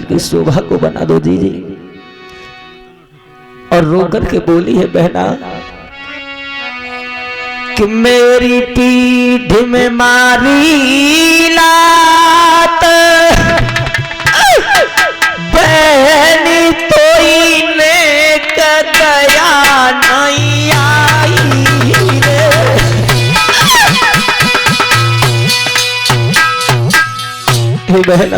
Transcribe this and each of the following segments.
की शोभा को बना दो जी। और रोकर के बोली है बहना कि मेरी पीठ में मारी लात बहनी तो इन्हें दया नहीं आई रे बहना,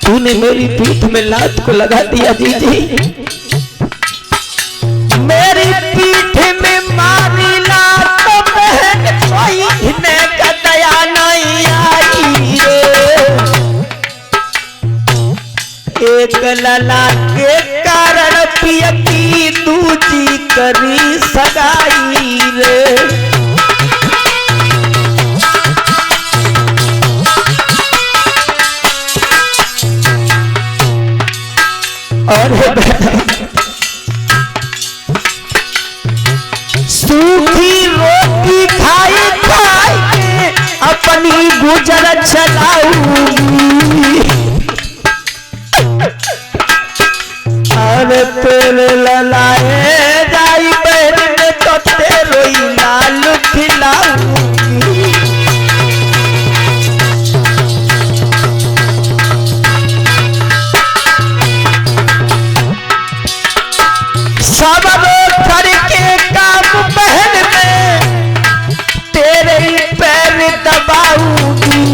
तूने मेरी पीठ में लात को लगा दिया जी। मेरी पीठ में मारी लात तो बहन कोई इन्हें दया नहीं आई रे। एक लला के कारण पिया की दूजी करी सगाई रे। और सूखी रोटी खाई खाई के अपनी गुजर चलाऊंगी। अरे तेरे ललाए जाई बहन में तो तेरो ही लाल खिलाऊंगी। सब करके काम बहन में तेरे ही पैर दबाऊंगी।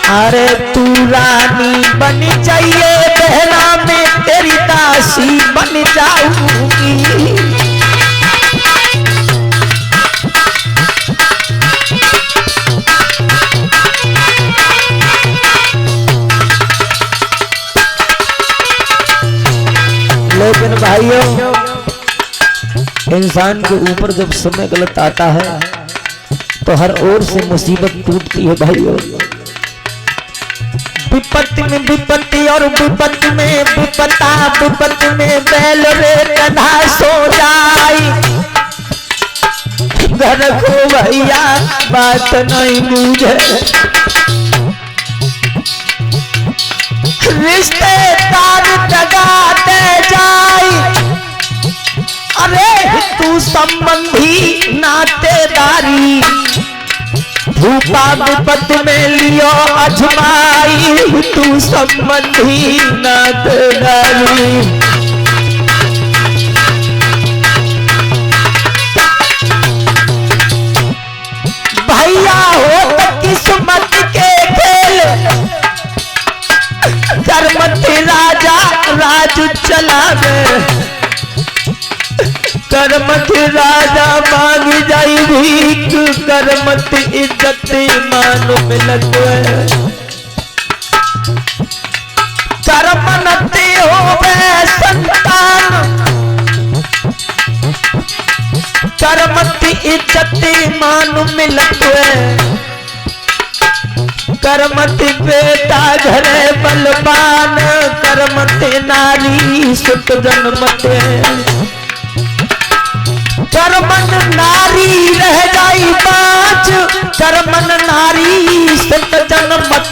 अरे तू रानी बन जाइए बहना में तेरी दासी बन जाऊंगी। लेकिन भाइयों, इंसान के ऊपर जब समय गलत आता है तो हर ओर से मुसीबत टूटती है भाइयों। विपत्ति में विपत्ति और विपत्ति में विपत्ता, विपत्ति में बैल रे कन्हा सो जाई। घर को भैया बात नहीं बूझे, रिश्तेदार दगाते जाई। अरे तू संबंधी नातेदारी भूपा विपत्ति में लियो अजमाई। तू संबंधी नातेदारी भैया हो तो किस्मत के खेल। करमत राजा राज चलावे, करमत राजा मांग जाई भीख। करमत इज्जत मान मिलत करमत होवे संतान। करमत इज्जत मान मिलत करमत बेटा घरे बलवान। करमत नारी सुत जन्मत करमन नारी रह जाई पाँच। करमन नारी सुत जन्मत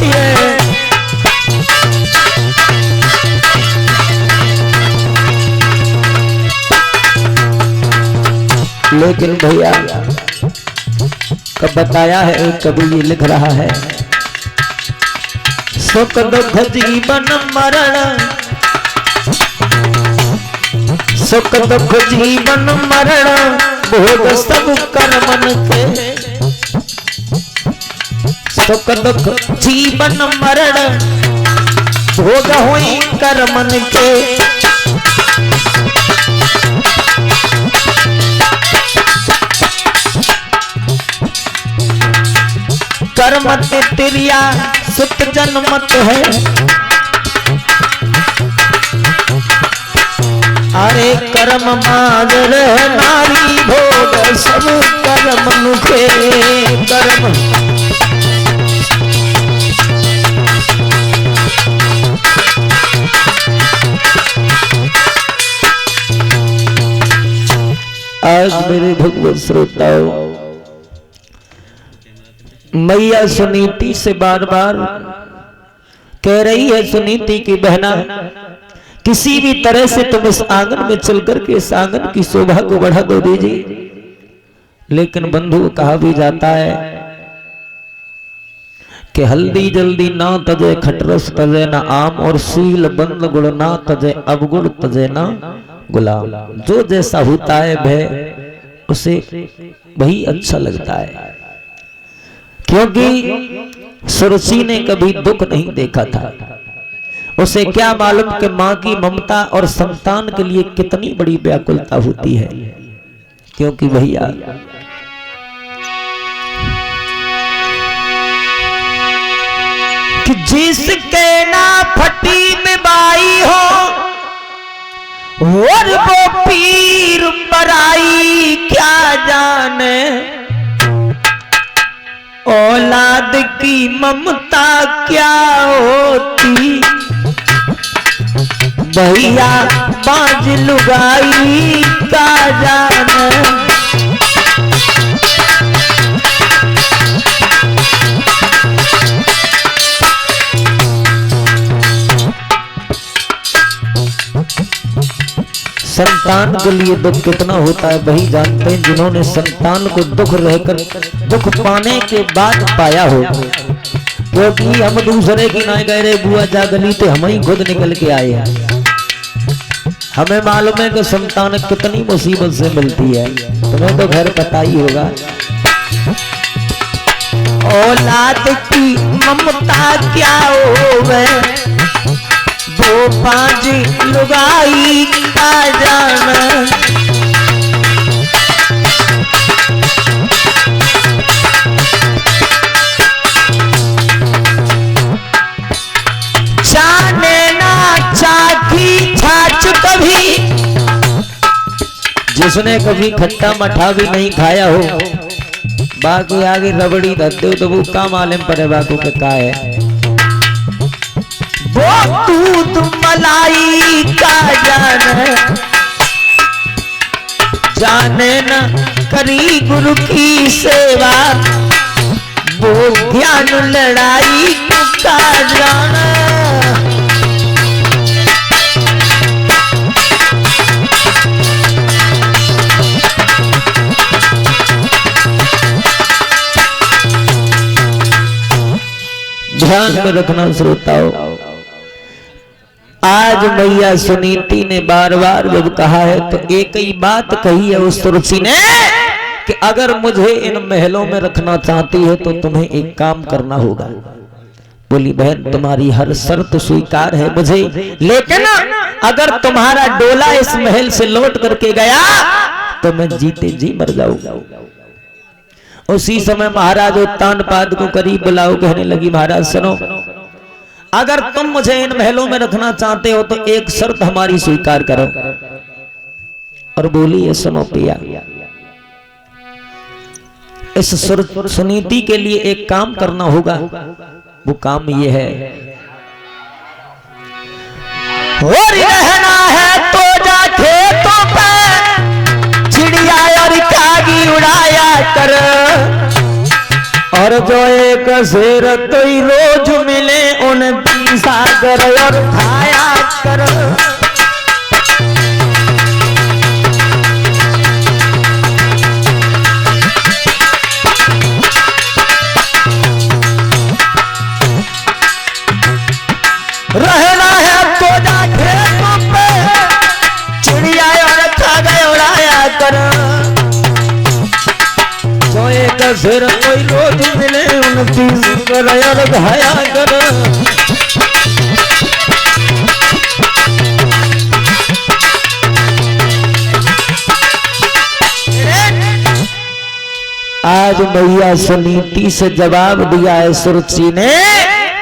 लेकिन भैया कब बताया है, कभी ये लिख रहा है सुख दुख जीवन मरण। सुख दुख जीवन मरण भोग सब कर्मन के। सुख दुख जीवन मरण भोग हुई कर्मन के। कर्मत तिरिया सुत जन्मत है। अरे कर्म मादर नारी भोग सब कर्म नुखे। कर्म आज मेरे भगवत श्रोताओं, मैया सुनीति से बार बार कह रही है, सुनीति की बहना, किसी भी तरह से तुम इस आंगन में चल करके इस आंगन की शोभा को बढ़ा दो दीजिए। लेकिन बंधु, कहा भी जाता है कि हल्दी जल्दी ना तजे खटरस तजे ना आम, और सील बंद गुड़ ना तजे अवगुण तजे ना गुलाम। जो जैसा होता है वह उसे वही अच्छा लगता है, क्योंकि सुरसी ने कभी दुख नहीं देखा था। उसे क्या मालूम कि मां की ममता और संतान के लिए कितनी बड़ी व्याकुलता होती है। क्योंकि भैया कि जिसके ना फटी में बाई हो और वो पीर पराई, क्या जाने औलाद की ममता क्या होती। भैया बाज लुगाई का जाने। संतान के लिए दुख कितना होता है वही जानते हैं, जिन्होंने संतान को दुख रहकर दुख पाने के बाद पाया हो। क्योंकि हम दूसरे की ना कह रहे बुआ जा गली, तो हम ही खुद निकल के आए हैं। हमें मालूम है कि संतान कितनी मुसीबत से मिलती है, तुम्हें तो घर पता ही होगा। औलाद की ममता क्या होवे, वो पांच लुगाई का जाना। जाने ना चाखी छाछ कभी, जिसने कभी खट्टा मठा भी नहीं खाया हो, बाकी आगे रबड़ी धत्ते हो तो वो का मालूम पड़े बाकू के का है। वो दूध मलाई का जाने, जाने न करी गुरु की सेवा, वो ज्ञान लड़ाई का जाना। ध्यान में रखना श्रोताओं, आज मैया सुनीति ने बार बार जब कहा है तो एक ही बात कही है उस तुलसी ने कि अगर मुझे इन महलों में रखना चाहती है तो तुम्हें एक काम करना होगा। बोली बहन, तुम्हारी हर शर्त स्वीकार है मुझे, लेकिन अगर तुम्हारा डोला इस महल से लौट करके गया तो मैं जीते जी मर जाऊंगा। उसी समय महाराज उत्तानपाद को करीब बुलाओ, कहने लगी महाराज सुनो, अगर तुम मुझे इन महलों में रखना चाहते हो तो एक शर्त हमारी स्वीकार करो। और बोली ये सुनो पिया, इस सुनीति के लिए एक काम करना होगा। वो काम ये है, और रहना है तो जा खेतों पे चिड़िया और कागी उड़ाया कर, और जो एक शेर तो ही रोज मिले उन सागर और खाया कर। रहना है तो जा खेतों पे चिड़िया और कागे उड़ाया कर, जो एक शेर कोई रोज मिले उन सागर और खाया कर। आज मैया सुनीति से जवाब दिया है सुरची ने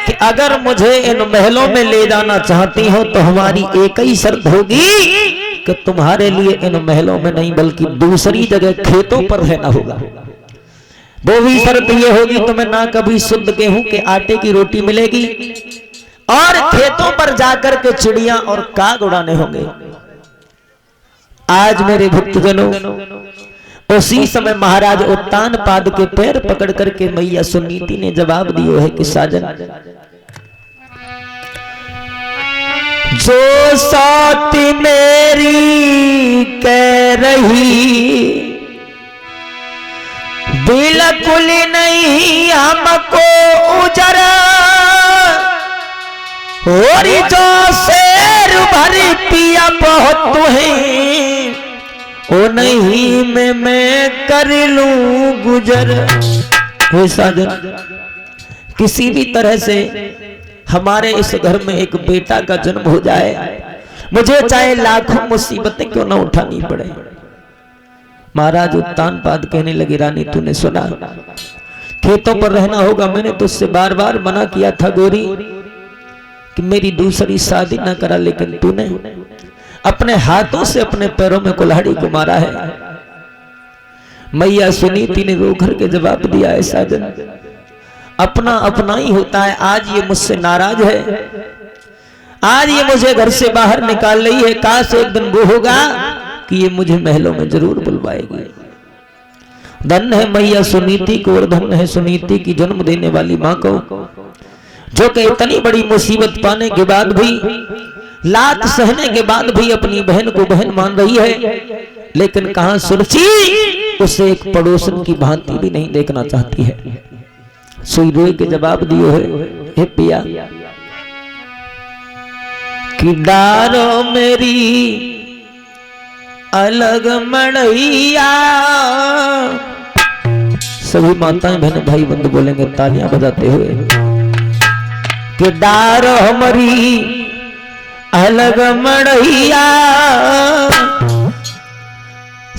कि अगर मुझे इन महलों में ले जाना चाहती हो तो हमारी एक ही शर्त होगी कि तुम्हारे लिए इन महलों में नहीं बल्कि दूसरी जगह खेतों पर रहना होगा। वो भी शर्त ये होगी तुम्हें ना कभी शुद्ध गेहूं के आटे की रोटी मिलेगी, और खेतों पर जाकर के चिड़िया और काग उड़ाने होंगे। आज मेरे भक्तजनों, उसी समय महाराज उत्तान पाद के पैर पकड़ करके मैया सुनीति ने जवाब दिया है कि साजन, जो सौती मेरी कह रही बिल्कुल नहीं हमको उजर, और जो शेर भर पिया बहुत तुहें, ओ नहीं मैं कर लूं गुजर। हे साजन, किसी भी तरह से हमारे इस घर में एक बेटा का जन्म हो जाए, मुझे चाहे लाखों मुसीबतें क्यों न उठानी पड़े। महाराज उत्तान पाद कहने लगे, रानी तूने सुना, खेतों पर रहना होगा। मैंने तुझसे बार बार मना किया था गोरी कि मेरी दूसरी शादी ना करा, लेकिन तूने अपने हाथों से अपने पैरों में कुल्हाड़ी को मारा है। मैया सुनीति ने रो कर के जवाब दिया है, साजन अपना अपना ही होता है। आज ये मुझसे नाराज है, आज ये मुझे घर से बाहर निकाल रही है। काश एक दिन वो होगा कि ये मुझे महलों में जरूर बुलवाएगी। धन्य है मैया सुनीति को, और धन्य है सुनीति की जन्म देने वाली माँ को, जो कि इतनी बड़ी मुसीबत पाने के बाद भी, लात सहने के बाद भी अपनी बहन को बहन मान रही है। लेकिन कहां सुरची उसे एक पड़ोसन की भांति भी नहीं देखना चाहती है। सुई रोए के जवाब दियो है, हे पिया कि डारो मेरी अलग मड़ैया। सभी माताएं बहन भाई बंधु बोलेंगे तालियां बजाते हुए कि डारो हमारी अलग मड़ैया,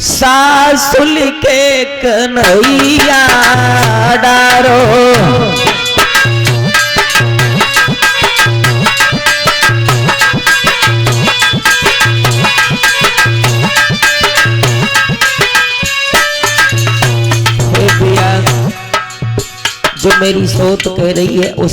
सासुल के कन्हैया डारो। जो मेरी सोच कह रही है उस